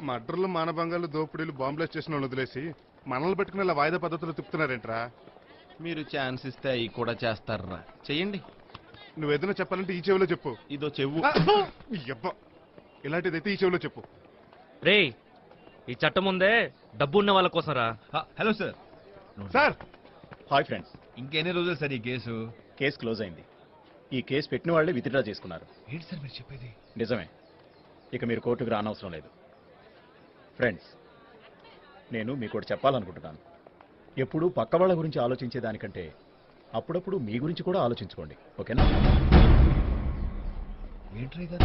మర్డర్లు మానభంగాలు దోపిడీలు బాంబులు చేసిన వాళ్ళు వదిలేసి మనల్ని పెట్టుకుని ఇలా వాయిదా పద్ధతులు తిప్పుతున్నారేంట్రా? మీరు ఛాన్స్ ఇస్తే అవి కూడా చేస్తారా? చెయ్యండి. నువ్వేదైనా చెప్పాలంటే ఈ చెవిలో చెప్పు. ఇదో చెవు. ఇలాంటిదైతే ఈ చెవిలో చెప్పు. రే, ఈ చట్టం ఉందే డబ్బు ఉన్న వాళ్ళ కోసం రా. Hello sir. Sir hi friends. ఇంకెన్ని రోజులు సార్ ఈ కేసు? కేసు క్లోజ్ అయింది. ఈ కేసు పెట్టిన వాళ్ళే విత్డ్రా చేసుకున్నారు. ఏంటి సార్ మీరు చెప్పేది? నిజమే. ఇక మీరు కోర్టుకు రానవసరం లేదు. ఫ్రెండ్స్, నేను మీకు ఒకటి చెప్పాలనుకుంటున్నాను. ఎప్పుడూ పక్క వాళ్ళ గురించి ఆలోచించేదానికంటే అప్పుడప్పుడు మీ గురించి కూడా ఆలోచించుకోండి, ఓకేనా? ఏంట్రీ గారు?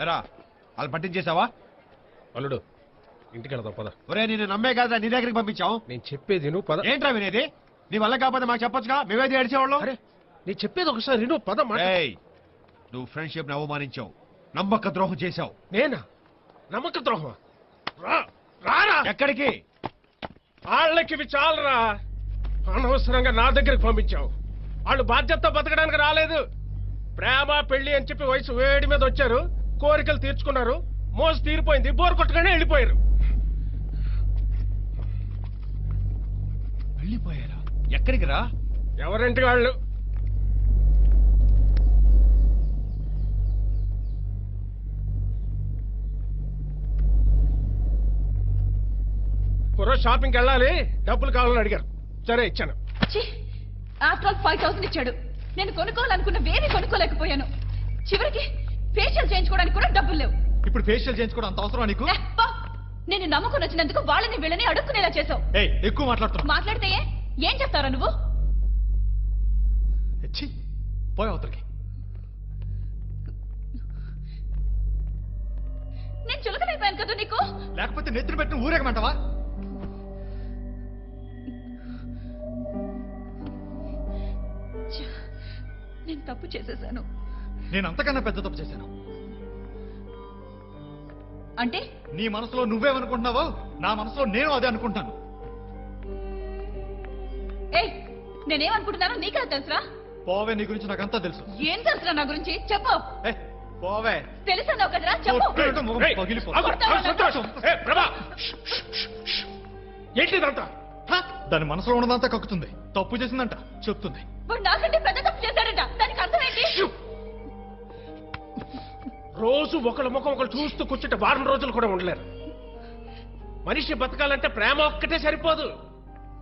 ఎరా వాళ్ళు పట్టించేసావా? అల్లుడు ఇంటికి వెళ్దాం పద. ఒరే నేను నమ్మే కదా నీ దగ్గరికి పంపించావు. నేను చెప్పేది నువ్వు పద. ఏంట్రా వినేది? నీ వల్ల కాకపోతే మాకు చెప్పొచ్చుగా, మేమేది ఏడిచేవాళ్ళం. అరే నేను చెప్పేది ఒకసారి నువ్వు పద. నువ్వు ఫ్రెండ్షిప్ ని అవమానించావు, నమ్మక ద్రోహం చేశావు. నేనా నమ్మక ద్రోహం? రారా ఎక్కడికి? వాళ్ళకి ఇవి చాలరా. అనవసరంగా నా దగ్గరికి పంపించావు. వాళ్ళు బాధ్యతతో బతకడానికి రాలేదు. ప్రేమ పెళ్లి అని చెప్పి వయసు వేడి మీద వచ్చారు, కోరికలు తీర్చుకున్నారు, మోసు తీరిపోయింది, బోరు కొట్టుగానే వెళ్ళిపోయారు. వెళ్ళిపోయారా? ఎక్కడికి రా? ఎవరింటికి వాళ్ళు. పురో షాపింగ్కి వెళ్ళాలి, డబ్బులు కావాలని అడిగారు, సరే ఇచ్చాను. ఆఫ్టర్ ఆల్ 5000 ఇచ్చాడు. నేను కొనుక్కోవాలనుకున్న వేరే కొనుక్కోలేకపోయాను. చివరికి ఫేషియల్ చేయించుకోవడానికి కూడా డబ్బులు లేవు. ఇప్పుడు ఫేషియల్ చేయించుకోవడం అంత అవసరం నీకు? నేను నమ్ముకుని వచ్చినందుకు వాళ్ళని వీళ్ళని అడుక్కునేలా చేసావు. ఎక్కువ మాట్లాడుతున్నా. మాట్లాడితే ఏం చేస్తారా నువ్వు? పోయి అవతలకి. నేను చులకనైపోయాను కదా నీకు? లేకపోతే నెత్తిన పెట్టిన ఊరేగమంటావా? నేను తప్పు చేసేసాను. నేను అంతకన్నా పెద్ద తప్పు చేశాను. అంటే నీ మనసులో నువ్వేమనుకుంటున్నావో నా మనసులో నేను అదే అనుకుంటాను. ఏయ్, నేనేమనుకుంటున్నానో నీకెలా తెలుసురా? పోవే, నీ గురించి నాకంతా తెలుసు. ఏం తెలుసురా నా గురించి? చెప్పు. పోవే. తెలుసన్నావు కదరా, చెప్పు. ఏంటిదంతా? దాని మనసులో ఉన్నదంతా కక్కుతుంది. తప్పు చేసిందంట చెప్తుంది. వాడు నాకంటే పెద్ద తప్పు చేశాడంట. దానికి అర్థం ఏంటి? రోజు ఒకళ్ళ ముఖం ఒకళ్ళు చూస్తూ కూర్చుంటే వారం రోజులు కూడా ఉండలేరు. మనిషి బతకాలంటే ప్రేమ ఒక్కటే సరిపోదు,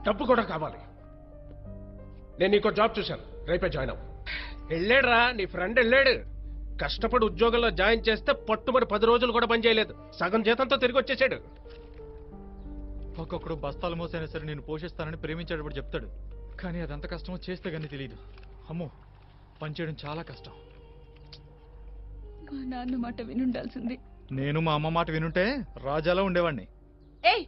డబ్బు కూడా కావాలి. నేను నీకో జాబ్ చూశాను, రేపే జాయిన్ అవ్వు. వెళ్ళాడురా నీ ఫ్రెండ్, వెళ్ళాడు. కష్టపడి ఉద్యోగంలో జాయిన్ చేస్తే పట్టుమని 10 రోజులు కూడా పని చేయలేదు, సగం జీతంతో తిరిగి వచ్చేసాడు. ఒక్కొక్కడు బస్తాలు మోసైనా సరే నేను పోషిస్తానని ప్రేమించేటప్పుడు చెప్తాడు, కానీ అదంత కష్టమో చేస్తే కానీ తెలియదు. అమ్మో, పనిచేయడం చాలా కష్టం. మా నాన్న మాట వినుండాల్సింది. నేను మా అమ్మ మాట వినుంటే రాజాలో ఉండేవాడిని. ఏయ్,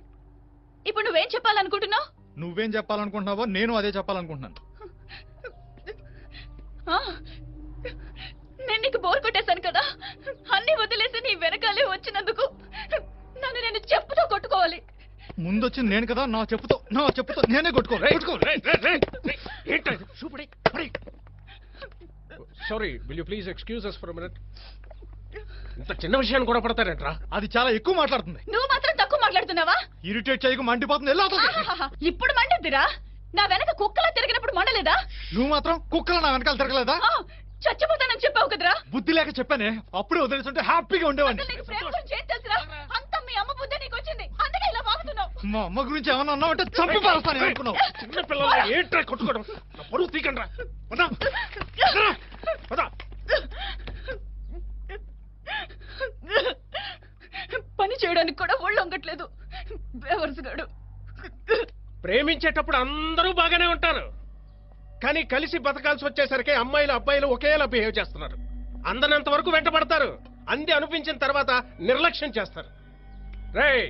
ఇప్పుడు నువ్వేం చెప్పాలనుకుంటున్నావు? నువ్వేం చెప్పాలనుకుంటున్నావో నేను అదే చెప్పాలనుకుంటున్నాను. నేను నీకు బోర్ కొట్టేశాను కదా, అన్ని వదిలేసి నీ వెనకాలే వచ్చినందుకు నన్ను నేను చెప్పుతో కొట్టుకోవాలి. ముందొచ్చింది నేను కదా, నా చెప్పుతో నేనే sorry, will you please excuse us for a minute? ఇంత చిన్న విషయాన్ని కూడా పడతారేంట్రా? అది చాలా ఎక్కువ మాట్లాడుతుంది. నువ్వు మాత్రం తక్కువ మాట్లాడుతున్నావా? ఇరిటేట్ చేయకు, మండిపోతుంది. ఇప్పుడు మండిద్దిరా. నా వెనక కుక్కలా తిరిగినప్పుడు మండలేదా? నువ్వు మాత్రం కుక్కలు నా వెనకాల తిరగలేదా? చచ్చిపోతానని చెప్పావు కదరా. బుద్ధి లేక చెప్పానే, అప్పుడే వదిలేస్తుంటే హ్యాపీగా ఉండేవాడిని. మీ అమ్మ బుద్ధి నీకు వచ్చింది, అందుకే ఇలా వాగుతున్నావు. మా అమ్మ గురించి ఏమన్నా అన్నావంటే చంపి పారేస్తాను అనుకున్నావు. చిన్న పిల్లలు ఏంట్రా కొట్టుకోవడం? నా పరువు తీకండ్రా. పని చేయడానికి కూడా ఒళ్ళు వంగట్లేదు బేవర్సుగాడు. ప్రేమించేటప్పుడు అందరూ బాగానే ఉంటారు, కానీ కలిసి బతకాల్సి వచ్చేసరికి అమ్మాయిలు అబ్బాయిలు ఒకేలా బిహేవ్ చేస్తున్నారు. అందనంత వరకు వెంటబడతారు, అంది అనిపించిన తర్వాత నిర్లక్ష్యం చేస్తారు. రేయ్,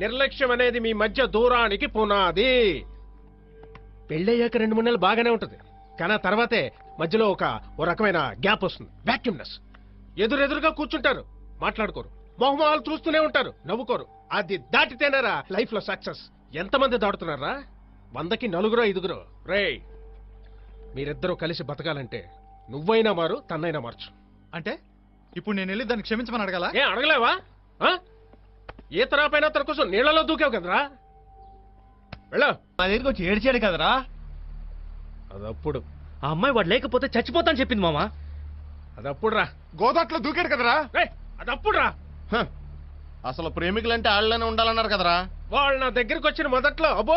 నిర్లక్ష్యం అనేది మీ మధ్య దూరానికి పునాది. పెళ్ళయ్యాక 2-3 నెలలు బాగానే ఉంటుంది, కానీ ఆ తర్వాతే మధ్యలో ఓ రకమైన గ్యాప్ వస్తుంది, వ్యాక్యూమ్నెస్. ఎదురెదురుగా కూర్చుంటారు, మాట్లాడుకోరు, మొహమొహాలు చూస్తూనే ఉంటారు, నవ్వుకోరు. అది దాటితేనేరా లైఫ్ లో సక్సెస్. ఎంతమంది దాటుతున్నారా? 100కి 4 5. రేయ్, మీరిద్దరూ కలిసి బతకాలంటే నువ్వైనా మారు, తన్నైనా మార్చు. అంటే ఇప్పుడు నేను వెళ్ళి దాన్ని క్షమించమని అడగాల? ఏ అడగలేవా? ఈత రాపైనా తన కోసం నీళ్ళలో దూకావు కదరా. వెళ్ళా. మా దగ్గరికి వచ్చి ఏడ్చాడు కదరా. అదప్పుడు ఆ అమ్మాయి వాడు లేకపోతే చచ్చిపోతాను చెప్పింది మామ. అదప్పుడు రా. గోదాట్లో దూకాడు కదరా. అదప్పుడు రా. అసలు ప్రేమికులంటే ఆళ్ళనే ఉండాలన్నారు కదరా. వాళ్ళు నా దగ్గరికి వచ్చిన మొదట్లో అబ్బో